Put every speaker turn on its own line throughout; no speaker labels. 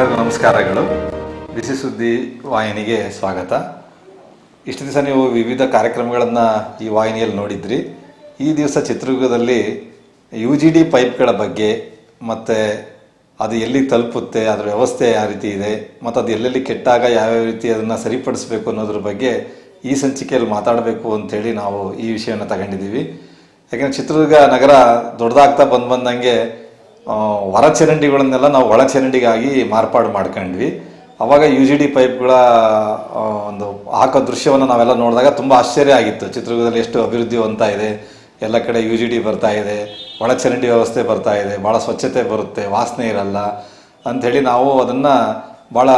ಎಲ್ಲರಿಗೂ ನಮಸ್ಕಾರಗಳು. ಬಿಸಿ ಸುದ್ದಿ ವಾಹಿನಿಗೆ ಸ್ವಾಗತ. ಇಷ್ಟು ದಿವಸ ನೀವು ವಿವಿಧ ಕಾರ್ಯಕ್ರಮಗಳನ್ನು ಈ ವಾಹಿನಿಯಲ್ಲಿ ನೋಡಿದ್ರಿ. ಈ ದಿವಸ ಚಿತ್ರದುರ್ಗದಲ್ಲಿ UGD ಪೈಪ್ಗಳ ಬಗ್ಗೆ ಮತ್ತು ಅದು ಎಲ್ಲಿ ತಲುಪುತ್ತೆ, ಅದರ ವ್ಯವಸ್ಥೆ ಯಾವ ರೀತಿ ಇದೆ ಮತ್ತು ಅದು ಎಲ್ಲೆಲ್ಲಿ ಕೆಟ್ಟಾಗ ಯಾವ್ಯಾವ ರೀತಿ ಅದನ್ನು ಸರಿಪಡಿಸಬೇಕು ಅನ್ನೋದ್ರ ಬಗ್ಗೆ ಈ ಸಂಚಿಕೆಯಲ್ಲಿ ಮಾತಾಡಬೇಕು ಅಂಥೇಳಿ ನಾವು ಈ ವಿಷಯವನ್ನು ತಗೊಂಡಿದ್ದೀವಿ. ಯಾಕೆಂದರೆ ಚಿತ್ರದುರ್ಗ ನಗರ ದೊಡ್ಡದಾಗ್ತಾ ಬಂದಂಗೆ ಹೊರ ಚರಂಡಿಗಳನ್ನೆಲ್ಲ ನಾವು ಒಳ ಚರಂಡಿಗಾಗಿ ಮಾರ್ಪಾಡು ಮಾಡ್ಕೊಂಡ್ವಿ. ಆವಾಗ UGD ಪೈಪ್ಗಳ ಒಂದು ಹಾಕೋ ದೃಶ್ಯವನ್ನು ನಾವೆಲ್ಲ ನೋಡಿದಾಗ ತುಂಬ ಆಶ್ಚರ್ಯ ಆಗಿತ್ತು. ಚಿತ್ರದುರ್ಗದಲ್ಲಿ ಎಷ್ಟು ಅಭಿವೃದ್ಧಿ ಹೊಂದ್ತಾ ಇದೆ, ಎಲ್ಲ ಕಡೆ UGD ಬರ್ತಾ ಇದೆ, ಒಳ ಚರಂಡಿ ವ್ಯವಸ್ಥೆ ಬರ್ತಾ ಇದೆ, ಭಾಳ ಸ್ವಚ್ಛತೆ ಬರುತ್ತೆ, ವಾಸನೆ ಇರಲ್ಲ ಅಂಥೇಳಿ ನಾವು ಅದನ್ನು ಭಾಳ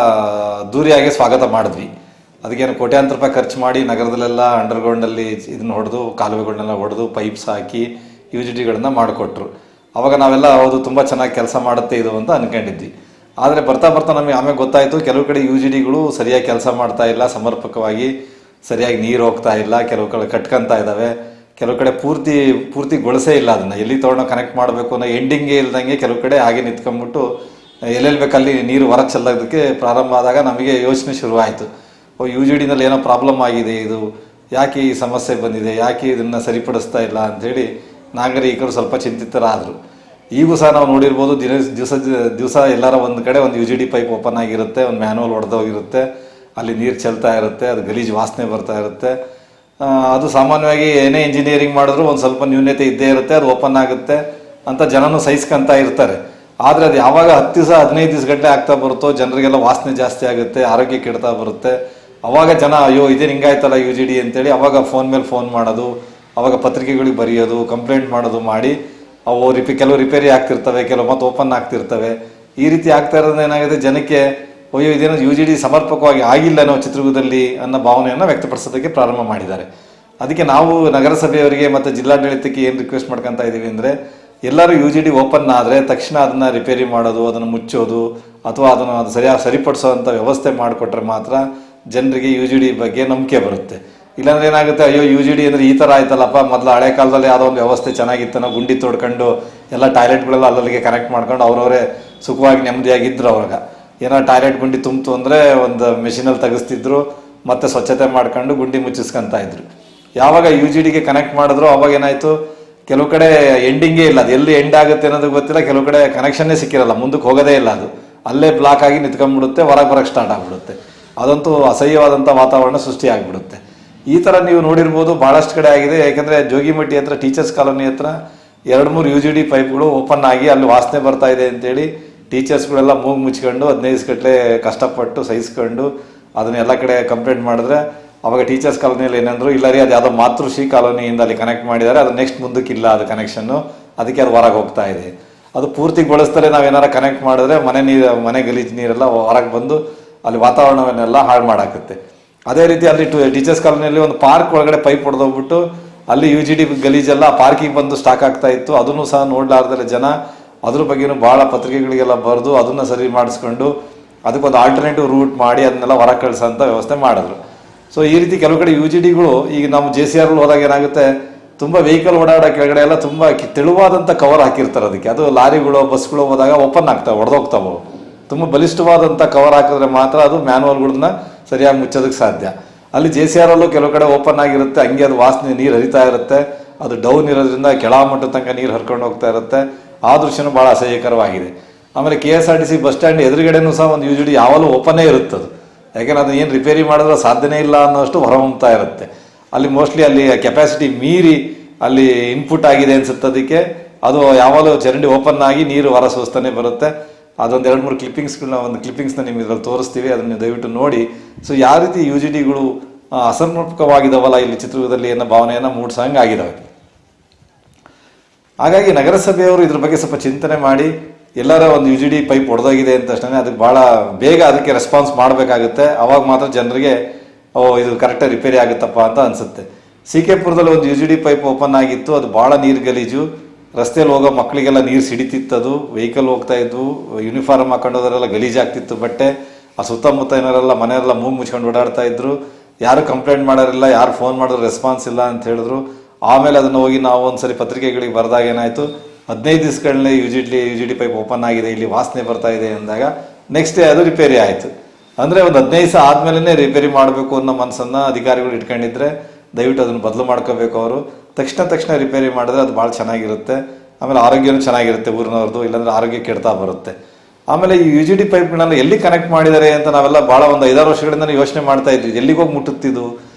ದೂರಿಯಾಗಿ ಸ್ವಾಗತ ಮಾಡಿದ್ವಿ. ಅದಕ್ಕೇನು ಕೋಟ್ಯಾಂತರ ರೂಪಾಯಿ ಖರ್ಚು ಮಾಡಿ ನಗರದಲ್ಲೆಲ್ಲ ಅಂಡರ್ಗ್ರೌಂಡಲ್ಲಿ ಇದನ್ನು ಹೊಡೆದು ಕಾಲುವೆಗಳನ್ನೆಲ್ಲ ಹೊಡೆದು ಪೈಪ್ಸ್ ಹಾಕಿ UGDಗಳನ್ನ ಮಾಡಿಕೊಟ್ರು. ಅವಾಗ ನಾವೆಲ್ಲ ಹೌದು ತುಂಬ ಚೆನ್ನಾಗಿ ಕೆಲಸ ಮಾಡುತ್ತೆ ಇದು ಅಂತ ಅಂದ್ಕೊಂಡಿದ್ವಿ. ಆದರೆ ಬರ್ತಾ ನಮಗೆ ಆಮೇಲೆ ಗೊತ್ತಾಯಿತು, ಕೆಲವು ಕಡೆ UGDಗಳು ಸರಿಯಾಗಿ ಕೆಲಸ ಮಾಡ್ತಾ ಇಲ್ಲ, ಸಮರ್ಪಕವಾಗಿ ಸರಿಯಾಗಿ ನೀರು ಹೋಗ್ತಾ ಇಲ್ಲ, ಕೆಲವು ಕಡೆ ಕಟ್ಕೊತಾ ಇದ್ದಾವೆ, ಕೆಲವು ಕಡೆ ಪೂರ್ತಿ ಗೊಳಿಸೇ ಇಲ್ಲ. ಅದನ್ನು ಎಲ್ಲಿ ತೊಗೊಂಡು ಕನೆಕ್ಟ್ ಮಾಡಬೇಕು ಅನ್ನೋ ಎಂಡಿಂಗೇ ಇಲ್ದಂಗೆ ಕೆಲವು ಕಡೆ ಹಾಗೆ ನಿಂತ್ಕೊಂಡ್ಬಿಟ್ಟು ಎಲ್ಲೆಲ್ಲಿ ಬೇಕಲ್ಲಿ ನೀರು ಹೊರ ಚೆಲ್ಲೋದಕ್ಕೆ ಪ್ರಾರಂಭ ಆದಾಗ ನಮಗೆ ಯೋಚನೆ ಶುರುವಾಯಿತು. UGDನಲ್ಲಿ ಏನೋ ಪ್ರಾಬ್ಲಮ್ ಆಗಿದೆ, ಇದು ಯಾಕೆ ಈ ಸಮಸ್ಯೆ ಬಂದಿದೆ, ಯಾಕೆ ಇದನ್ನು ಸರಿಪಡಿಸ್ತಾ ಇಲ್ಲ ಅಂಥೇಳಿ ನಾಗರಿಕರು ಸ್ವಲ್ಪ ಚಿಂತಿತರಾದರು. ಈಗೂ ಸಹ ನಾವು ನೋಡಿರ್ಬೋದು, ದಿವಸ ಎಲ್ಲರ ಒಂದು ಕಡೆ ಒಂದು UGD ಪೈಪ್ ಓಪನ್ ಆಗಿರುತ್ತೆ, ಒಂದು ಮ್ಯಾನುವಲ್ ಹೊಡೆದೋಗಿರುತ್ತೆ, ಅಲ್ಲಿ ನೀರು ಚೆಲ್ತಾ ಇರುತ್ತೆ, ಅದು ಗಲೀಜು ವಾಸನೆ ಬರ್ತಾ ಇರುತ್ತೆ. ಅದು ಸಾಮಾನ್ಯವಾಗಿ ಏನೇ ಇಂಜಿನಿಯರಿಂಗ್ ಮಾಡಿದ್ರು ಒಂದು ಸ್ವಲ್ಪ ನ್ಯೂನ್ಯತೆ ಇದ್ದೇ ಇರುತ್ತೆ, ಅದು ಓಪನ್ ಆಗುತ್ತೆ ಅಂತ ಜನನೂ ಸಹಿಸ್ಕೊಂತ ಇರ್ತಾರೆ. ಆದರೆ ಅದು ಯಾವಾಗ 10 ದಿವಸ 15 ದಿವಸ ಗಂಟೆ ಆಗ್ತಾ ಬರುತ್ತೋ ಜನರಿಗೆಲ್ಲ ವಾಸನೆ ಜಾಸ್ತಿ ಆಗುತ್ತೆ, ಆರೋಗ್ಯ ಕೆಡ್ತಾ ಬರುತ್ತೆ. ಅವಾಗ ಜನ ಅಯ್ಯೋ ಇದೇನು ಹಿಂಗಾಯ್ತಲ್ಲ UGD ಅಂತೇಳಿ ಅವಾಗ ಫೋನ್ ಮೇಲೆ ಫೋನ್ ಮಾಡೋದು, ಅವಾಗ ಪತ್ರಿಕೆಗಳಿಗೆ ಬರೆಯೋದು, ಕಂಪ್ಲೇಂಟ್ ಮಾಡೋದು ಮಾಡಿ ಅವು ಕೆಲವು ರಿಪೇರಿ ಆಗ್ತಿರ್ತವೆ, ಕೆಲವು ಮತ್ತೆ ಓಪನ್ ಆಗ್ತಿರ್ತವೆ. ಈ ರೀತಿ ಆಗ್ತಾ ಇರೋದ್ರಿಂದ ಏನಾಗುತ್ತೆ, ಜನಕ್ಕೆ ಅಯ್ಯೋ ಇದೇನೋ UGD ಸಮರ್ಪಕವಾಗಿ ಆಗಿಲ್ಲ ನಾವು ಚಿತ್ರದುರ್ಗದಲ್ಲಿ ಅನ್ನೋ ಭಾವನೆಯನ್ನು ವ್ಯಕ್ತಪಡಿಸೋದಕ್ಕೆ ಪ್ರಾರಂಭ ಮಾಡಿದ್ದಾರೆ. ಅದಕ್ಕೆ ನಾವು ನಗರಸಭೆಯವರಿಗೆ ಮತ್ತು ಜಿಲ್ಲಾಡಳಿತಕ್ಕೆ ಏನು ರಿಕ್ವೆಸ್ಟ್ ಮಾಡ್ಕೊತಾ ಇದ್ದೀವಿ ಅಂದರೆ, ಎಲ್ಲರೂ UGD ಓಪನ್ ಆದರೆ ತಕ್ಷಣ ಅದನ್ನು ರಿಪೇರಿ ಮಾಡೋದು, ಅದನ್ನು ಮುಚ್ಚೋದು ಅಥವಾ ಅದನ್ನು ಸರಿಯಾಗಿ ಸರಿಪಡಿಸೋವಂಥ ವ್ಯವಸ್ಥೆ ಮಾಡಿಕೊಟ್ರೆ ಮಾತ್ರ ಜನರಿಗೆ UGD ಬಗ್ಗೆ ನಂಬಿಕೆ ಬರುತ್ತೆ. ಇಲ್ಲಾಂದ್ರೆ ಏನಾಗುತ್ತೆ, ಅಯ್ಯೋ UGD ಅಂದರೆ ಈ ಥರ ಆಯ್ತಲ್ಲಪ್ಪ, ಮೊದಲು ಹಳೆ ಕಾಲದಲ್ಲಿ ಯಾವುದೋ ಒಂದು ವ್ಯವಸ್ಥೆ ಚೆನ್ನಾಗಿತ್ತನೋ, ಗುಂಡಿ ತೋಡ್ಕೊಂಡು ಎಲ್ಲ ಟಾಯ್ಲೆಟ್ಗಳೆಲ್ಲ ಅಲ್ಲಲ್ಲಿಗೆ ಕನೆಕ್ಟ್ ಮಾಡ್ಕೊಂಡು ಅವರವರೇ ಸುಖವಾಗಿ ನೆಮ್ಮದಿಯಾಗಿದ್ದರು. ಅವಾಗ ಏನೋ ಟಾಯ್ಲೆಟ್ ಗುಂಡಿ ತುಂಬಿತು ಅಂದರೆ ಒಂದು ಮೆಷಿನಲ್ಲಿ ತೆಗೆಸ್ತಿದ್ರು, ಮತ್ತು ಸ್ವಚ್ಛತೆ ಮಾಡ್ಕೊಂಡು ಗುಂಡಿ ಮುಚ್ಚಿಸ್ಕೊತಾ ಇದ್ರು. ಯಾವಾಗ UGDಗೆ ಕನೆಕ್ಟ್ ಮಾಡಿದ್ರು ಅವಾಗ ಏನಾಯಿತು, ಕೆಲವು ಕಡೆ ಎಂಡಿಂಗೇ ಇಲ್ಲ, ಅದು ಎಲ್ಲಿ ಎಂಡ್ ಆಗುತ್ತೆ ಅನ್ನೋದು ಗೊತ್ತಿಲ್ಲ, ಕೆಲವು ಕಡೆ ಕನೆಕ್ಷನ್ನೇ ಸಿಕ್ಕಿರಲ್ಲ, ಮುಂದಕ್ಕೆ ಹೋಗೋದೇ ಇಲ್ಲ, ಅದು ಅಲ್ಲೇ ಬ್ಲಾಕ್ ಆಗಿ ನಿಂತ್ಕೊಂಡ್ಬಿಡುತ್ತೆ, ಹೊರಗೆ ಬರೋಕ್ಕೆ ಸ್ಟಾರ್ಟ್ ಆಗಿಬಿಡುತ್ತೆ. ಅದಂತೂ ಅಸಹ್ಯವಾದಂಥ ವಾತಾವರಣ ಸೃಷ್ಟಿ ಆಗಿಬಿಡುತ್ತೆ. ಈ ಥರ ನೀವು ನೋಡಿರ್ಬೋದು, ಭಾಳಷ್ಟು ಕಡೆ ಆಗಿದೆ. ಯಾಕೆಂದರೆ ಜೋಗಿಮಟ್ಟಿ ಹತ್ರ ಟೀಚರ್ಸ್ ಕಾಲೋನಿ ಹತ್ರ 2-3 UGD ಪೈಪ್ಗಳು ಓಪನ್ ಆಗಿ ಅಲ್ಲಿ ವಾಸನೆ ಬರ್ತಾ ಇದೆ ಅಂತೇಳಿ ಟೀಚರ್ಸ್ಗಳೆಲ್ಲ ಮೂಗು ಮುಚ್ಕೊಂಡು 15 ಗಂಟೆ ಕಷ್ಟಪಟ್ಟು ಸಹಿಸ್ಕೊಂಡು ಅದನ್ನ ಎಲ್ಲ ಕಡೆ ಕಂಪ್ಲೇಂಟ್ ಮಾಡಿದ್ರೆ ಅವಾಗ ಟೀಚರ್ಸ್ ಕಾಲೋನಿಯಲ್ಲಿ ಏನಂದ್ರು, ಇಲ್ಲ ರೀ ಅದು ಯಾವುದೋ ಮಾತೃಶ್ರೀ ಕಾಲೋನಿಯಿಂದ ಅಲ್ಲಿ ಕನೆಕ್ಟ್ ಮಾಡಿದ್ದಾರೆ, ಅದು ನೆಕ್ಸ್ಟ್ ಮುಂದಕ್ಕಿಲ್ಲ ಅದು ಕನೆಕ್ಷನ್ನು, ಅದಕ್ಕೆ ಅದು ಹೊರಗೆ ಹೋಗ್ತಾ ಇದೆ. ಅದು ಪೂರ್ತಿಗೊಳಿಸ್ತಾರೆ, ನಾವೇನಾರು ಕನೆಕ್ಟ್ ಮಾಡಿದ್ರೆ ಮನೆ ಗಲೀಜು ನೀರೆಲ್ಲ ಹೊರಗೆ ಬಂದು ಅಲ್ಲಿ ವಾತಾವರಣವನ್ನೆಲ್ಲ ಹಾಳು ಮಾಡಾಕತ್ತೆ. ಅದೇ ರೀತಿ ಅಲ್ಲಿ ಟೀಚರ್ಸ್ ಕಾಲೋನಿಯಲ್ಲಿ ಒಂದು ಪಾರ್ಕ್ ಒಳಗಡೆ ಪೈಪ್ ಹೊಡೆದೋಗ್ಬಿಟ್ಟು ಅಲ್ಲಿ UGD ಗಲೀಜೆಲ್ಲ ಪಾರ್ಕಿಗೆ ಬಂದು ಸ್ಟಾಕ್ ಆಗ್ತಾ ಇತ್ತು. ಅದನ್ನು ಸಹ ನೋಡಲಾರ್ದರೆ ಜನ ಅದ್ರ ಬಗ್ಗೆನೂ ಭಾಳ ಪತ್ರಿಕೆಗಳಿಗೆಲ್ಲ ಬರೆದು ಅದನ್ನು ಸರಿ ಮಾಡಿಸ್ಕೊಂಡು ಅದಕ್ಕೊಂದು ಆಲ್ಟರ್ನೇಟಿವ್ ರೂಟ್ ಮಾಡಿ ಅದನ್ನೆಲ್ಲ ಹೊರ ಕಳಿಸೋಂಥ ವ್ಯವಸ್ಥೆ ಮಾಡಿದ್ರು. ಸೊ ಈ ರೀತಿ ಕೆಲವು ಕಡೆ UGDಗಳು ಈಗ ನಾವು JCR ಹೋದಾಗ ಏನಾಗುತ್ತೆ, ತುಂಬ ವೆಹಿಕಲ್ ಓಡಾಡೋ ಕೆಳಗಡೆ ಎಲ್ಲ ತುಂಬ ತೆಳುವಾದಂಥ ಕವರ್ ಹಾಕಿರ್ತಾರೆ ಅದಕ್ಕೆ. ಅದು ಲಾರಿಗಳು ಬಸ್ಗಳು ಹೋದಾಗ ಓಪನ್ ಆಗ್ತಾವೆ, ಹೊಡೆದೋಗ್ತಾವೆ. ತುಂಬ ಬಲಿಷ್ಠವಾದಂಥ ಕವರ್ ಹಾಕಿದ್ರೆ ಮಾತ್ರ ಅದು ಮ್ಯಾನುವಲ್ಗಳನ್ನ ಸರಿಯಾಗಿ ಮುಚ್ಚೋದಕ್ಕೆ ಸಾಧ್ಯ. ಅಲ್ಲಿ JCR ಕೆಲವು ಕಡೆ ಓಪನ್ ಆಗಿರುತ್ತೆ, ಹಂಗೆ ಅದು ವಾಸನೆ ನೀರು ಹರಿತಾ ಇರುತ್ತೆ, ಅದು ಡೌನ್ ಇರೋದ್ರಿಂದ ಕೆಳ ಮಟ್ಟದ ತನಕ ನೀರು ಹರ್ಕೊಂಡು ಹೋಗ್ತಾ ಇರುತ್ತೆ. ಆ ದೃಶ್ಯನೂ ಭಾಳ ಅಸಹ್ಯಕರವಾಗಿದೆ. ಆಮೇಲೆ KSRTC ಬಸ್ ಸ್ಟ್ಯಾಂಡ್ ಎದುರುಗಡೆನೂ ಸಹ ಒಂದು UGD ಯಾವಾಗಲೂ ಓಪನ್ನೇ ಇರುತ್ತದು. ಯಾಕೆಂದ್ರೆ ಅದನ್ನ ಏನು ರಿಪೇರಿ ಮಾಡಿದ್ರೆ ಸಾಧ್ಯನೇ ಇಲ್ಲ ಅನ್ನೋಷ್ಟು ಹೊರಹೊಮ್ತಾ ಇರುತ್ತೆ. ಅಲ್ಲಿ ಮೋಸ್ಟ್ಲಿ ಅಲ್ಲಿ ಕೆಪಾಸಿಟಿ ಮೀರಿ ಅಲ್ಲಿ ಇನ್ಪುಟ್ ಆಗಿದೆ ಅನ್ಸುತ್ತದಕ್ಕೆ ಅದು ಯಾವಾಗಲೂ ಚರಂಡಿ ಓಪನ್ ಆಗಿ ನೀರು ಹೊರ ಸೂಸ್ತಾನೆ ಬರುತ್ತೆ. ಅದೊಂದು 2-3 ಕ್ಲಿಪ್ಪಿಂಗ್ಸ್ನ ನಿಮ್ಗೆ ಇದ್ರಲ್ಲಿ ತೋರಿಸ್ತೀವಿ, ಅದನ್ನು ದಯವಿಟ್ಟು ನೋಡಿ. ಸೊ ಯಾವ ರೀತಿ UGDಗಳು ಅಸಮರ್ಪಕವಾಗಿದ್ದಾವಲ್ಲ ಇಲ್ಲಿ ಚಿತ್ರದುರ್ಗದಲ್ಲಿ ಅನ್ನೋ ಭಾವನೆಯನ್ನು ಮೂಡಿಸಂಗೆ ಆಗಿದ್ದಾವೆ. ಹಾಗಾಗಿ ನಗರಸಭೆಯವರು ಇದ್ರ ಬಗ್ಗೆ ಸ್ವಲ್ಪ ಚಿಂತನೆ ಮಾಡಿ, ಎಲ್ಲರ ಒಂದು UGD ಪೈಪ್ ಹೊಡೆದೋಗಿದೆ ಅಂತ ತಕ್ಷಣ ಅದಕ್ಕೆ ಭಾಳ ಬೇಗ ಅದಕ್ಕೆ ರೆಸ್ಪಾನ್ಸ್ ಮಾಡಬೇಕಾಗುತ್ತೆ. ಅವಾಗ ಮಾತ್ರ ಜನರಿಗೆ ಇದು ಕರೆಕ್ಟಾಗಿ ರಿಪೇರಿ ಆಗುತ್ತಪ್ಪ ಅಂತ ಅನಿಸುತ್ತೆ. CK ಪುರದಲ್ಲಿ ಒಂದು UGD ಪೈಪ್ ಓಪನ್ ಆಗಿತ್ತು, ಅದು ಭಾಳ ನೀರು ಗಲೀಜು, ರಸ್ತೆಯಲ್ಲಿ ಹೋಗೋ ಮಕ್ಕಳಿಗೆಲ್ಲ ನೀರು ಸಿಡಿತಿತ್ತದು, ವೆಹಿಕಲ್ ಹೋಗ್ತಾ ಇದ್ವು, ಯೂನಿಫಾರ್ಮ್ ಹಾಕೊಂಡೋದ್ರೆಲ್ಲ ಗಲೀಜಾಗ್ತಿತ್ತು ಬಟ್ಟೆ, ಆ ಸುತ್ತಮುತ್ತ ಏನಾರೆಲ್ಲ ಮನೆಯೆಲ್ಲ ಮೂಗು ಮುಚ್ಕೊಂಡು ಓಡಾಡ್ತಾ ಇದ್ರು. ಯಾರು ಕಂಪ್ಲೇಂಟ್ ಮಾಡೋರಿಲ್ಲ, ಯಾರು ಫೋನ್ ಮಾಡಿದ್ರು ರೆಸ್ಪಾನ್ಸ್ ಇಲ್ಲ ಅಂತ ಹೇಳಿದ್ರು. ಆಮೇಲೆ ಅದನ್ನು ಹೋಗಿ ನಾವು ಒಂದ್ಸರಿ ಪತ್ರಿಕೆಗಳಿಗೆ ಬರೆದಾಗ ಏನಾಯಿತು, 15 ದಿವಸಗಳಲ್ಲೇ UGD ಪೈಪ್ ಓಪನ್ ಆಗಿದೆ, ಇಲ್ಲಿ ವಾಸನೆ ಬರ್ತಾ ಇದೆ ಅಂದಾಗ ನೆಕ್ಸ್ಟ್ ಅದು ರಿಪೇರಿ ಆಯಿತು. ಅಂದರೆ ಒಂದು 15 ದಿವಸ ಆದಮೇಲೆ ರಿಪೇರಿ ಮಾಡಬೇಕು ಅನ್ನೋ ಮನಸ್ಸನ್ನು ಅಧಿಕಾರಿಗಳು ಇಟ್ಕೊಂಡಿದ್ರೆ ದಯವಿಟ್ಟು ಅದನ್ನು ಬದಲು ಮಾಡ್ಕೋಬೇಕು. ಅವರು ತಕ್ಷಣ ರಿಪೇರಿ ಮಾಡಿದ್ರೆ ಅದು ಭಾಳ ಚೆನ್ನಾಗಿರುತ್ತೆ. ಆಮೇಲೆ ಆರೋಗ್ಯನೂ ಚೆನ್ನಾಗಿರುತ್ತೆ ಊರಿನವ್ರದ್ದು, ಇಲ್ಲಾಂದರೆ ಆರೋಗ್ಯ ಕೆಡ್ತಾ ಬರುತ್ತೆ. ಆಮೇಲೆ ಈ ಯು ಜಿ ಡಿ ಪೈಪ್ಗಳನ್ನ ಎಲ್ಲಿ ಕನೆಕ್ಟ್ ಮಾಡಿದ್ದಾರೆ ಅಂತ ನಾವೆಲ್ಲ ಭಾಳ ಒಂದು 5-6 ವರ್ಷಗಳಿಂದ ಯೋಚನೆ ಮಾಡ್ತಾ ಇದ್ವಿ, ಎಲ್ಲಿಗೆ ಹೋಗಿ ಮುಟ್ಟುತ್ತಿದ್ದು.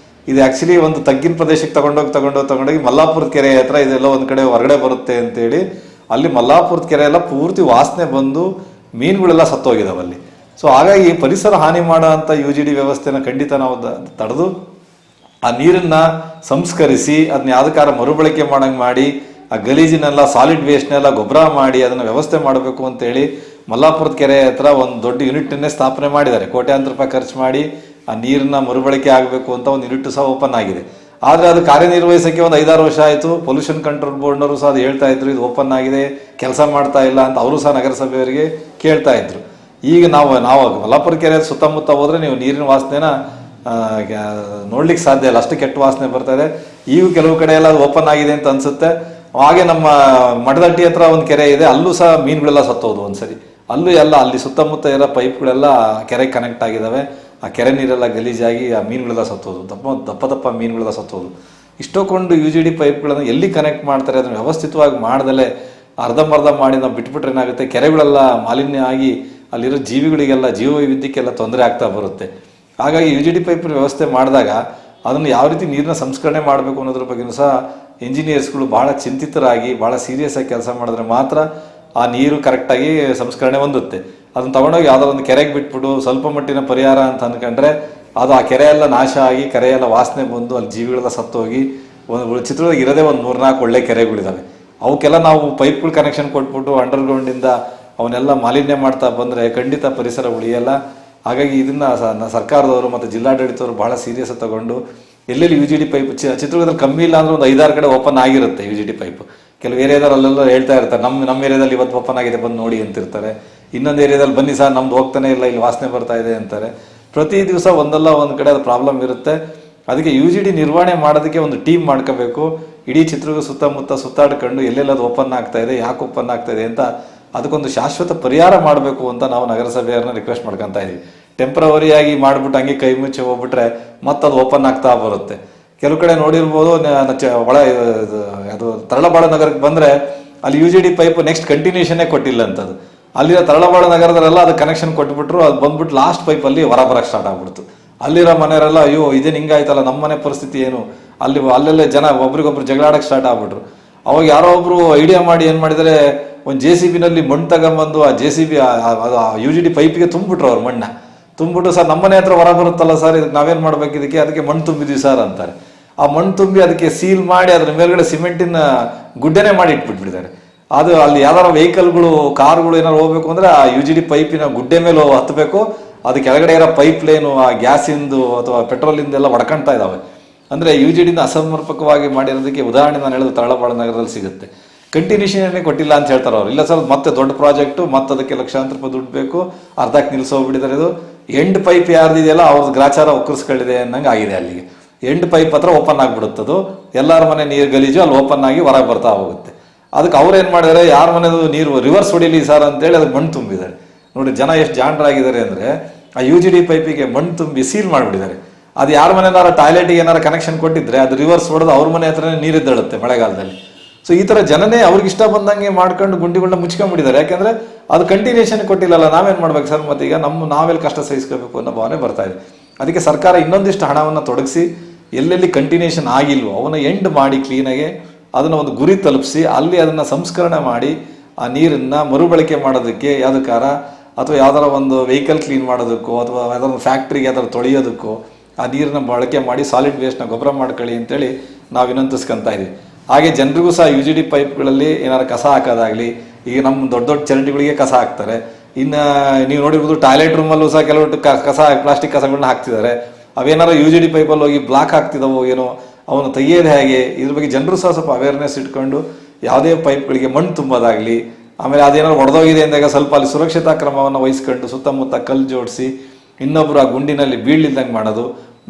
ಇದು ಆ್ಯಕ್ಚುಲಿ ಒಂದು ತಗ್ಗಿನ ಪ್ರದೇಶಕ್ಕೆ ತಗೊಂಡೋಗಿ ಮಲ್ಲಾಪುರದ ಕೆರೆ ಹತ್ರ ಇದೆಲ್ಲ ಒಂದು ಕಡೆ ಹೊರಗಡೆ ಬರುತ್ತೆ ಅಂತೇಳಿ ಅಲ್ಲಿ ಮಲ್ಲಾಪುರದ ಕೆರೆ ಎಲ್ಲ ಪೂರ್ತಿ ವಾಸನೆ ಬಂದು ಮೀನುಗಳೆಲ್ಲ ಸತ್ತೋಗಿದಾವೆ ಅಲ್ಲಿ. ಸೊ ಹಾಗಾಗಿ ಪರಿಸರ ಹಾನಿ ಮಾಡೋ ಅಂಥ ಯು ಜಿ ಡಿ ವ್ಯವಸ್ಥೆನ ಖಂಡಿತ ನಾವು ತಡೆದು ಆ ನೀರನ್ನು ಸಂಸ್ಕರಿಸಿ ಅದನ್ನ ಯಾವ್ದಕ್ಕಾರ ಮರುಬಳಕೆ ಮಾಡಂಗೆ ಮಾಡಿ ಆ ಗಲೀಜಿನೆಲ್ಲ ಸಾಲಿಡ್ ವೇಸ್ಟ್ನೆಲ್ಲ ಗೊಬ್ಬರ ಮಾಡಿ ಅದನ್ನು ವ್ಯವಸ್ಥೆ ಮಾಡಬೇಕು ಅಂತೇಳಿ ಮಲ್ಲಾಪುರದ ಕೆರೆ ಹತ್ರ ಒಂದು ದೊಡ್ಡ ಯೂನಿಟನ್ನೇ ಸ್ಥಾಪನೆ ಮಾಡಿದ್ದಾರೆ. ಕೋಟ್ಯಾಂತರ ರೂಪಾಯಿ ಖರ್ಚು ಮಾಡಿ ಆ ನೀರನ್ನ ಮರುಬಳಕೆ ಆಗಬೇಕು ಅಂತ ಒಂದು ಯೂನಿಟ್ ಸಹ ಓಪನ್ ಆಗಿದೆ. ಆದರೆ ಅದು ಕಾರ್ಯನಿರ್ವಹಿಸೋಕ್ಕೆ ಒಂದು 5-6 ವರ್ಷ ಆಯಿತು. ಪೊಲ್ಯೂಷನ್ ಕಂಟ್ರೋಲ್ ಬೋರ್ಡ್ನವರು ಸಹ ಅದು ಹೇಳ್ತಾ ಇದ್ರು, ಇದು ಓಪನ್ ಆಗಿದೆ, ಕೆಲಸ ಮಾಡ್ತಾ ಇಲ್ಲ ಅಂತ ಅವರು ಸಹ ನಗರಸಭೆಯವರಿಗೆ ಕೇಳ್ತಾ ಇದ್ರು. ಈಗ ನಾವು ಮಲ್ಲಾಪುರ ಕೆರೆ ಸುತ್ತಮುತ್ತ ಹೋದರೆ ನೀವು ನೀರಿನ ವಾಸನೆನ ನೋಡ್ಲಿಕ್ಕೆ ಸಾಧ್ಯ ಇಲ್ಲ, ಅಷ್ಟು ಕೆಟ್ಟ ವಾಸನೆ ಬರ್ತಾ ಇದೆ. ಈಗ ಕೆಲವು ಕಡೆ ಎಲ್ಲ ಅದು ಓಪನ್ ಆಗಿದೆ ಅಂತ ಅನ್ಸುತ್ತೆ. ಹಾಗೆ ನಮ್ಮ ಮಠದಟ್ಟಿ ಹತ್ರ ಒಂದು ಕೆರೆ ಇದೆ, ಅಲ್ಲೂ ಸಹ ಮೀನುಗಳೆಲ್ಲ ಸತ್ತೋದು ಒಂದ್ಸರಿ. ಅಲ್ಲೂ ಅಲ್ಲಿ ಸುತ್ತಮುತ್ತ ಇರೋ ಪೈಪ್ಗಳೆಲ್ಲ ಕೆರೆಗೆ ಕನೆಕ್ಟ್ ಆಗಿದ್ದಾವೆ. ಆ ಕೆರೆ ನೀರೆಲ್ಲ ಗಲೀಜಾಗಿ ಆ ಮೀನುಗಳೆಲ್ಲ ಸತ್ತೋದು, ದಪ್ಪ ಮೀನುಗಳೆಲ್ಲ ಸತ್ತೋದು. ಇಷ್ಟೊಂದು ಯು ಜಿ ಡಿ ಪೈಪ್ಗಳನ್ನು ಎಲ್ಲಿ ಕನೆಕ್ಟ್ ಮಾಡ್ತಾರೆ ಅದನ್ನು ವ್ಯವಸ್ಥಿತವಾಗಿ ಮಾಡ್ದಲೆ ಅರ್ಧಂಬರ್ಧ ಮಾಡಿ ನಾವು ಬಿಟ್ಬಿಟ್ರೆ ಏನಾಗುತ್ತೆ, ಕೆರೆಗಳೆಲ್ಲ ಮಾಲಿನ್ಯ ಆಗಿ ಅಲ್ಲಿರೋ ಜೀವಿಗಳಿಗೆಲ್ಲ ಜೀವ ವೈವಿಧ್ಯಕ್ಕೆಲ್ಲ ತೊಂದರೆ ಆಗ್ತಾ ಬರುತ್ತೆ. ಹಾಗಾಗಿ ಯು ಜಿ ಡಿ ಪೈಪ್ ವ್ಯವಸ್ಥೆ ಮಾಡಿದಾಗ ಅದನ್ನು ಯಾವ ರೀತಿ ನೀರನ್ನ ಸಂಸ್ಕರಣೆ ಮಾಡಬೇಕು ಅನ್ನೋದ್ರ ಬಗ್ಗೆಯೂ ಸಹ ಇಂಜಿನಿಯರ್ಸ್ಗಳು ಭಾಳ ಚಿಂತಿತರಾಗಿ ಭಾಳ ಸೀರಿಯಸ್ ಆಗಿ ಕೆಲಸ ಮಾಡಿದ್ರೆ ಮಾತ್ರ ಆ ನೀರು ಕರೆಕ್ಟಾಗಿ ಸಂಸ್ಕರಣೆ ಹೊಂದುತ್ತೆ. ಅದನ್ನು ತೊಗೊಂಡೋಗಿ ಯಾವುದೋ ಒಂದು ಕೆರೆಗೆ ಬಿಟ್ಬಿಟ್ಟು ಸ್ವಲ್ಪ ಮಟ್ಟಿನ ಪರಿಹಾರ ಅಂತ ಅಂದ್ಕೊಂಡ್ರೆ ಅದು ಆ ಕೆರೆ ಎಲ್ಲ ನಾಶ ಆಗಿ ಕೆರೆಯೆಲ್ಲ ವಾಸನೆ ಬಂದು ಅಲ್ಲಿ ಜೀವಿಗಳೆಲ್ಲ ಸತ್ತೋಗಿ ಒಂದು ಚಿತ್ರದಾಗ ಇರೋದೇ ಒಂದು 3-4 ಒಳ್ಳೆ ಕೆರೆಗಳಿದ್ದಾವೆ. ಅವಕ್ಕೆಲ್ಲ ನಾವು ಪೈಪ್ಗಳು ಕನೆಕ್ಷನ್ ಕೊಟ್ಬಿಟ್ಟು ಅಂಡರ್ಗ್ರೌಂಡಿಂದ ಅವನ್ನೆಲ್ಲ ಮಾಲಿನ್ಯ ಮಾಡ್ತಾ ಬಂದರೆ ಖಂಡಿತ ಪರಿಸರ ಉಳಿಯಲ್ಲ. ಹಾಗಾಗಿ ಇದನ್ನು ಸರ್ಕಾರದವರು ಮತ್ತು ಜಿಲ್ಲಾಡಳಿತವರು ಭಾಳ ಸೀರಿಯಸ್ ತಗೊಂಡು ಎಲ್ಲೆಲ್ಲಿ ಯು ಜಿ ಡಿ ಪೈಪ್ ಚಿತ್ರದುರ್ಗದಲ್ಲಿ ಕಮ್ಮಿ ಇಲ್ಲ ಅಂದ್ರೆ ಒಂದು 5-6 ಕಡೆ ಓಪನ್ ಆಗಿರುತ್ತೆ ಯು ಜಿ ಡಿ ಪೈಪ್. ಕೆಲವು ಏರಿಯಾದಲ್ಲಿ ಅಲ್ಲೆಲ್ಲ ಹೇಳ್ತಾ ಇರ್ತಾರೆ, ನಮ್ಮ ಏರಿಯಾದಲ್ಲಿ ಇವತ್ತು ಓಪನ್ ಆಗಿದೆ ಬಂದು ನೋಡಿ ಅಂತಿರ್ತಾರೆ. ಇನ್ನೊಂದು ಏರಿಯಾದಲ್ಲಿ ಬನ್ನಿ ಸರ್ ನಮ್ದು ಹೋಗ್ತಾನೆ ಇಲ್ಲ, ಇಲ್ಲಿ ವಾಸನೆ ಬರ್ತಾ ಇದೆ ಅಂತಾರೆ. ಪ್ರತಿ ದಿವಸ ಒಂದಲ್ಲ ಒಂದು ಕಡೆ ಅದು ಪ್ರಾಬ್ಲಮ್ ಇರುತ್ತೆ. ಅದಕ್ಕೆ ಯು ಜಿ ಡಿ ನಿರ್ವಹಣೆ ಮಾಡೋದಕ್ಕೆ ಒಂದು ಟೀಮ್ ಮಾಡ್ಕೋಬೇಕು. ಇಡೀ ಚಿತ್ರದುರ್ಗ ಸುತ್ತಮುತ್ತ ಸುತ್ತಾಡ್ಕೊಂಡು ಎಲ್ಲೆಲ್ಲ ಅದು ಓಪನ್ ಆಗ್ತಾ ಇದೆ, ಯಾಕೆ ಓಪನ್ ಆಗ್ತಾ ಇದೆ ಅಂತ ಅದಕ್ಕೊಂದು ಶಾಶ್ವತ ಪರಿಹಾರ ಮಾಡಬೇಕು ಅಂತ ನಾವು ನಗರಸಭೆಯವ್ರನ್ನ ರಿಕ್ವೆಸ್ಟ್ ಮಾಡ್ಕೊತಾ ಇದ್ದೀವಿ. ಟೆಂಪ್ರವರಿಯಾಗಿ ಮಾಡಿಬಿಟ್ಟು ಹಂಗೆ ಕೈ ಮುಚ್ಚಿ ಹೋಗ್ಬಿಟ್ರೆ ಮತ್ತೆ ಅದು ಓಪನ್ ಆಗ್ತಾ ಬರುತ್ತೆ. ಕೆಲವು ಕಡೆ ನೋಡಿರ್ಬೋದು, ಅದು ತರಳಬಾಳು ನಗರಕ್ಕೆ ಬಂದರೆ ಅಲ್ಲಿ U G D pipe next ಕಂಟಿನ್ಯೂಷನ್ನೇ ಕೊಟ್ಟಿಲ್ಲ ಅಂತದ್ದು. ಅಲ್ಲಿರೋ ತರಳಬಾಳು ನಗರದಲ್ಲೆಲ್ಲ ಅದು ಕನೆಕ್ಷನ್ ಕೊಟ್ಬಿಟ್ರು, ಅದು ಬಂದ್ಬಿಟ್ಟು ಲಾಸ್ಟ್ ಪೈಪಲ್ಲಿ ಹೊರ ಬರೋಕ್ಕೆ ಸ್ಟಾರ್ಟ್ ಆಗ್ಬಿಡ್ತು. ಅಲ್ಲಿರೋ ಮನೆಯವರೆಲ್ಲ ಅಯ್ಯೋ ಇದೇನು ಹಿಂಗಾಯ್ತಲ್ಲ, ನಮ್ಮ ಮನೆ ಪರಿಸ್ಥಿತಿ ಏನು, ಅಲ್ಲೆಲ್ಲೇ ಜನ ಒಬ್ರಿಗೊಬ್ರು ಜಗಳಾಡಕ್ಕೆ ಸ್ಟಾರ್ಟ್ ಆಗ್ಬಿಟ್ರು. ಅವಾಗ ಯಾರೋ ಒಬ್ರು ಐಡಿಯಾ ಮಾಡಿ ಏನು ಮಾಡಿದರೆ, ಒಂದು ಜೆ ಸಿ ಬಿನಲ್ಲಿ ಮಣ್ಣು ತಗೊಂಬಂದು ಆ J C B U G D ಪೈಪಿಗೆ ತುಂಬಿಟ್ರು. ಅವ್ರು ಮಣ್ಣ ತುಂಬಿಟ್ಟು, ಸರ್ ನಮ್ಮನೆ ಹತ್ರ ಹೊರ ಬರುತ್ತಲ್ಲ ಸರ್, ಇದಕ್ಕೆ ನಾವೇನು ಮಾಡ್ಬೇಕು, ಅದಕ್ಕೆ ಮಣ್ಣು ತುಂಬಿದ್ವಿ ಸರ್ ಅಂತಾರೆ. ಆ ಮಣ್ಣು ತುಂಬಿ ಅದಕ್ಕೆ ಸೀಲ್ ಮಾಡಿ ಅದ್ರ ಮೇಲ್ಗಡೆ ಸಿಮೆಂಟಿನ ಗುಡ್ಡೆನೇ ಮಾಡಿ ಇಟ್ಬಿಟ್ಬಿಟ್ಟಿದ್ದಾರೆ. ಅದು ಅಲ್ಲಿ ಯಾವ್ದಾರ ವೆಹಿಕಲ್ಗಳು ಕಾರ್ಗಳು ಏನಾರು ಹೋಗ್ಬೇಕು ಅಂದರೆ ಆ ಯು ಜಿ ಡಿ ಪೈಪಿನ ಗುಡ್ಡೆ ಮೇಲೆ ಹತ್ತಬೇಕು. ಅದು ಕೆಳಗಡೆ ಇರೋ ಪೈಪ್ ಲೈನು ಆ ಗ್ಯಾಸಿಂದು ಅಥವಾ ಪೆಟ್ರೋಲಿಂದೆಲ್ಲ ಹೊಡ್ಕೊಳ್ತಾ ಇದ್ದಾವೆ. ಅಂದರೆ ಯು ಜಿ ಡಿನ ಅಸಮರ್ಪಕವಾಗಿ ಮಾಡಿರೋದಕ್ಕೆ ಉದಾಹರಣೆ ನಾನು ಹೇಳಿದ ತರಳಬಾಳು ನಗರದಲ್ಲಿ ಸಿಗುತ್ತೆ. ಕಂಟಿನ್ಯೂಷನ್ನೇ ಕೊಟ್ಟಿಲ್ಲ ಅಂತ ಹೇಳ್ತಾರೆ ಅವ್ರು. ಇಲ್ಲ ಸರ್ ಮತ್ತೆ ದೊಡ್ಡ ಪ್ರಾಜೆಕ್ಟು, ಮತ್ತೆ ಅದಕ್ಕೆ ಲಕ್ಷಾಂತರ ರೂಪಾಯಿ ದುಡ್ಡು ಬೇಕು, ಅರ್ಧಕ್ಕೆ ನಿಲ್ಲಿಸೋಗ್ಬಿಟ್ಟಿದ್ದಾರೆ. ಇದು ಎಂಡ್ ಪೈಪ್ ಯಾರ್ದಿದೆಯಲ್ಲ ಅವ್ರದ್ದು ಗ್ರಾಚಾರ ಒಕ್ಕರ್ಸ್ಗಳಿದೆ ಅನ್ನಂಗೆ ಆಗಿದೆ. ಅಲ್ಲಿಗೆ ಎಂಡ್ ಪೈಪ್ ಹತ್ರ ಓಪನ್ ಆಗಿಬಿಡುತ್ತದು, ಎಲ್ಲರ ಮನೆ ನೀರು ಗಲೀಜು ಅಲ್ಲಿ ಓಪನ್ ಆಗಿ ಹೊರಗೆ ಬರ್ತಾ ಹೋಗುತ್ತೆ. ಅದಕ್ಕೆ ಅವ್ರು ಏನು ಮಾಡಿದ್ದಾರೆ, ಯಾರ ಮನೆದು ನೀರು ರಿವರ್ಸ್ ಹೊಡಿಲಿ ಸರ್ ಅಂತೇಳಿ ಅದಕ್ಕೆ ಮಣ್ಣು ತುಂಬಿದ್ದಾರೆ. ನೋಡಿ ಜನ ಎಷ್ಟು ಜಾಣರಾಗಿದ್ದಾರೆ ಅಂದರೆ, ಆ ಯು ಜಿ ಡಿ ಪೈಪಿಗೆ ಮಣ್ಣು ತುಂಬಿ ಸೀಲ್ ಮಾಡಿಬಿಟ್ಟಿದ್ದಾರೆ. ಅದು ಯಾರ ಮನೆಯಾರ ಟಾಯ್ಲೆಟಿಗೆ ಏನಾರ ಕನೆಕ್ಷನ್ ಕೊಟ್ಟಿದ್ರೆ ಅದು ರಿವರ್ಸ್ ಹೊಡೆದು ಅವ್ರ ಮನೆ ಹತ್ರನೇ ನೀರಿದ್ದಳುತ್ತೆ ಮಳೆಗಾಲದಲ್ಲಿ. ಸೊ ಈ ಥರ ಜನನೇ ಅವ್ರಿಗೆ ಇಷ್ಟ ಬಂದಂಗೆ ಮಾಡ್ಕೊಂಡು ಗುಂಡಿಗಳನ್ನ ಮುಚ್ಕೊಂಡ್ಬಿಟ್ಟಿದ್ದಾರೆ. ಯಾಕೆಂದರೆ ಅದು ಕಂಟಿನ್ಯೂಷನ್ ಕೊಟ್ಟಿಲ್ಲಲ್ಲ, ನಾವೇನು ಮಾಡ್ಬೇಕು ಸರ್, ಮತ್ತು ಈಗ ನಾವೆಲ್ಲಿ ಕಷ್ಟ ಸಹಿಸ್ಕೋಬೇಕು ಅನ್ನೋ ಭಾವನೆ ಬರ್ತಾ ಇದೆ. ಅದಕ್ಕೆ ಸರ್ಕಾರ ಇನ್ನೊಂದಿಷ್ಟು ಹಣವನ್ನು ತೊಡಗಿಸಿ ಎಲ್ಲೆಲ್ಲಿ ಕಂಟಿನ್ಯೂಷನ್ ಆಗಿಲ್ವೋ ಅವನ್ನ ಎಂಡ್ ಮಾಡಿ ಕ್ಲೀನಾಗೆ ಅದನ್ನು ಒಂದು ಗುರಿ ತಲುಪಿಸಿ ಅಲ್ಲಿ ಅದನ್ನು ಸಂಸ್ಕರಣೆ ಮಾಡಿ ಆ ನೀರನ್ನು ಮರುಬಳಕೆ ಮಾಡೋದಕ್ಕೆ ಯಾವುದಕ್ಕಾರ, ಅಥವಾ ಯಾವ್ದಾರ ಒಂದು ವೆಹಿಕಲ್ ಕ್ಲೀನ್ ಮಾಡೋದಕ್ಕೋ ಅಥವಾ ಯಾವ್ದಾರ ಒಂದು ಫ್ಯಾಕ್ಟ್ರಿಗೆ ಯಾವ್ದಾರು ತೊಳೆಯೋದಕ್ಕೋ ಆ ನೀರನ್ನ ಬಳಕೆ ಮಾಡಿ ಸಾಲಿಡ್ ವೇಸ್ಟ್ನ ಗೊಬ್ಬರ ಮಾಡ್ಕೊಳ್ಳಿ ಅಂತೇಳಿ ನಾವು ವಿನಂತಿಸ್ಕೊತಾ ಇದ್ದೀವಿ. ಹಾಗೆ ಜನರಿಗೂ ಸಹ ಯು ಜಿ ಡಿ ಪೈಪ್ಗಳಲ್ಲಿ ಏನಾರು ಕಸ ಹಾಕೋದಾಗಲಿ, ಈಗ ನಮ್ಮ ದೊಡ್ಡ ದೊಡ್ಡ ಚರಂಡಿಗಳಿಗೆ ಕಸ ಹಾಕ್ತಾರೆ. ಇನ್ನು ನೀವು ನೋಡಿರ್ಬೋದು ಟಾಯ್ಲೆಟ್ ರೂಮಲ್ಲೂ ಸಹ ಕೆಲವು ಕಸ ಪ್ಲಾಸ್ಟಿಕ್ ಕಸಗಳನ್ನ ಹಾಕ್ತಿದ್ದಾರೆ. ಅವೇನಾರು ಯು ಜಿ ಡಿ ಪೈಪಲ್ಲಿ ಹೋಗಿ ಬ್ಲಾಕ್ ಆಗ್ತಿದ್ದಾವೋ ಏನೋ, ಅವನು ತೆಗಿಯೋದು ಹೇಗೆ, ಇದ್ರ ಬಗ್ಗೆ ಜನರು ಸಹ ಸ್ವಲ್ಪ ಅವೇರ್ನೆಸ್ ಇಟ್ಕೊಂಡು ಯಾವುದೇ ಪೈಪ್ಗಳಿಗೆ ಮಣ್ಣು ತುಂಬೋದಾಗಲಿ, ಆಮೇಲೆ ಅದೇನಾದ್ರು ಒಡೆದೋಗಿದೆ ಅಂದಾಗ ಸ್ವಲ್ಪ ಅಲ್ಲಿ ಸುರಕ್ಷತಾ ಕ್ರಮವನ್ನು ವಹಿಸ್ಕೊಂಡು ಸುತ್ತಮುತ್ತ ಕಲ್ಲು ಜೋಡಿಸಿ ಇನ್ನೊಬ್ಬರು ಆ ಗುಂಡಿನಲ್ಲಿ ಬೀಳ್ಲಿದ್ದಂಗೆ ಮಾಡೋದು.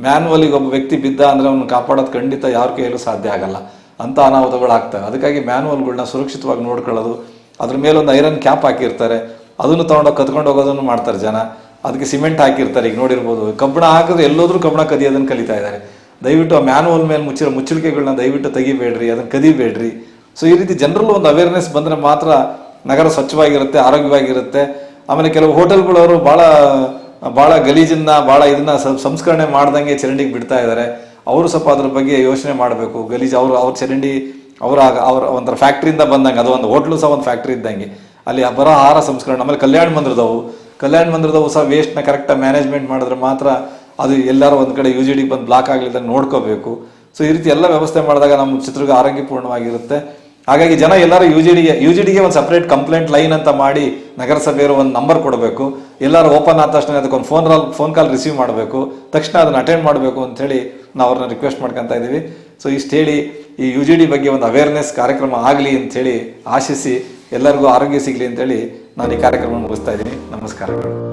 ಮ್ಯಾನ್ಯುವಲಿಗೆ ಒಬ್ಬ ವ್ಯಕ್ತಿ ಬಿದ್ದ ಅಂದರೆ ಅವನು ಕಾಪಾಡೋದು ಖಂಡಿತ ಯಾರ ಕೈಯಲ್ಲೂ ಸಾಧ್ಯ ಆಗಲ್ಲ, ಅಂಥ ಅನಾಹುತಗಳು ಆಗ್ತವೆ. ಅದಕ್ಕಾಗಿ ಮ್ಯಾನ್ಯುವಲ್ಗಳನ್ನ ಸುರಕ್ಷಿತವಾಗಿ ನೋಡ್ಕೊಳ್ಳೋದು, ಅದ್ರ ಮೇಲೊಂದು ಐರನ್ ಕ್ಯಾಪ್ ಹಾಕಿರ್ತಾರೆ, ಅದನ್ನು ತೊಗೊಂಡೋಗಿ ಕತ್ಕೊಂಡು ಹೋಗೋದನ್ನು ಮಾಡ್ತಾರೆ ಜನ. ಅದಕ್ಕೆ ಸಿಮೆಂಟ್ ಹಾಕಿರ್ತಾರೆ. ಈಗ ನೋಡಿರ್ಬೋದು, ಕಬ್ಬಣ ಹಾಕಿದ್ರೆ ಎಲ್ಲೋದ್ರೂ ಕಬ್ಬಣ ಕದಿಯೋದನ್ನು ಕಲಿತಾ ಇದ್ದಾರೆ. ದಯವಿಟ್ಟು ಆ ಮ್ಯಾನುವಲ್ ಮೇಲೆ ಮುಚ್ಚಳಿಕೆಗಳನ್ನ ದಯವಿಟ್ಟು ತೆಗಿಬೇಡ್ರಿ, ಅದನ್ನು ಕದಿಬೇಡ್ರಿ. ಸೊ ಈ ರೀತಿ ಜನರಲ್ಲೂ ಒಂದು ಅವೇರ್ನೆಸ್ ಬಂದರೆ ಮಾತ್ರ ನಗರ ಸ್ವಚ್ಛವಾಗಿರುತ್ತೆ, ಆರೋಗ್ಯವಾಗಿರುತ್ತೆ. ಆಮೇಲೆ ಕೆಲವು ಹೋಟೆಲ್ಗಳವರು ಭಾಳ ಗಲೀಜನ್ನ ಇದನ್ನ ಸಂಸ್ಕರಣೆ ಮಾಡ್ದಂಗೆ ಚರಂಡಿಗೆ ಬಿಡ್ತಾ ಇದ್ದಾರೆ. ಅವರು ಸ್ವಲ್ಪ ಅದ್ರ ಬಗ್ಗೆ ಯೋಚನೆ ಮಾಡಬೇಕು. ಗಲೀಜು ಅವ್ರ ಚರಂಡಿ ಅವ್ರ ಒಂಥರ ಫ್ಯಾಕ್ಟ್ರಿಯಿಂದ ಬಂದಂಗೆ, ಅದು ಒಂದು ಹೋಟ್ಲು ಸಹ ಒಂದು ಫ್ಯಾಕ್ಟ್ರಿ ಇದ್ದಂಗೆ. ಅಲ್ಲಿ ಬರೋ ಆಹಾರ ಸಂಸ್ಕರಣೆ. ಆಮೇಲೆ ಕಲ್ಯಾಣ ಮಂದಿರದವು ಸಹ ವೇಸ್ಟ್ನ ಕರೆಕ್ಟಾಗಿ ಮ್ಯಾನೇಜ್ಮೆಂಟ್ ಮಾಡಿದ್ರೆ ಮಾತ್ರ ಅದು ಎಲ್ಲರೂ ಒಂದು ಕಡೆ UGD ಬಂದು ಬ್ಲಾಕ್ ಆಗಲಿದ್ದಂಗೆ ನೋಡ್ಕೋಬೇಕು. ಸೊ ಈ ರೀತಿ ಎಲ್ಲ ವ್ಯವಸ್ಥೆ ಮಾಡಿದಾಗ ನಮ್ಮ ಚಿತ್ರದುರ್ಗ ಆರೋಗ್ಯಪೂರ್ಣವಾಗಿರುತ್ತೆ. ಹಾಗಾಗಿ ಜನ ಎಲ್ಲರೂ ಯುಜಿಡಿಗೆ ಒಂದು ಸಪ್ರೇಟ್ ಕಂಪ್ಲೇಂಟ್ ಲೈನ್ ಅಂತ ಮಾಡಿ ನಗರಸಭೆಯವರು ಒಂದು ನಂಬರ್ ಕೊಡಬೇಕು. ಎಲ್ಲರೂ ಓಪನ್ ಆದ ತಕ್ಷಣ ಅದಕ್ಕೊಂದು ಫೋನ್ ಕಾಲ್ ರಿಸೀವ್ ಮಾಡಬೇಕು, ತಕ್ಷಣ ಅದನ್ನು ಅಟೆಂಡ್ ಮಾಡಬೇಕು ಅಂಥೇಳಿ ನಾವು ಅವ್ರನ್ನ ರಿಕ್ವೆಸ್ಟ್ ಮಾಡ್ಕೊತಾ ಇದ್ದೀವಿ. ಸೊ ಇಷ್ಟು ಹೇಳಿ ಈ UGD ಬಗ್ಗೆ ಒಂದು ಅವೇರ್ನೆಸ್ ಕಾರ್ಯಕ್ರಮ ಆಗಲಿ ಅಂಥೇಳಿ ಆಶಿಸಿ ಎಲ್ಲರಿಗೂ ಆರೋಗ್ಯ ಸಿಗಲಿ ಅಂತೇಳಿ ನಾನು ಈ ಕಾರ್ಯಕ್ರಮ ಮುಗಿಸ್ತಾ ಇದ್ದೀನಿ. ನಮಸ್ಕಾರಗಳು.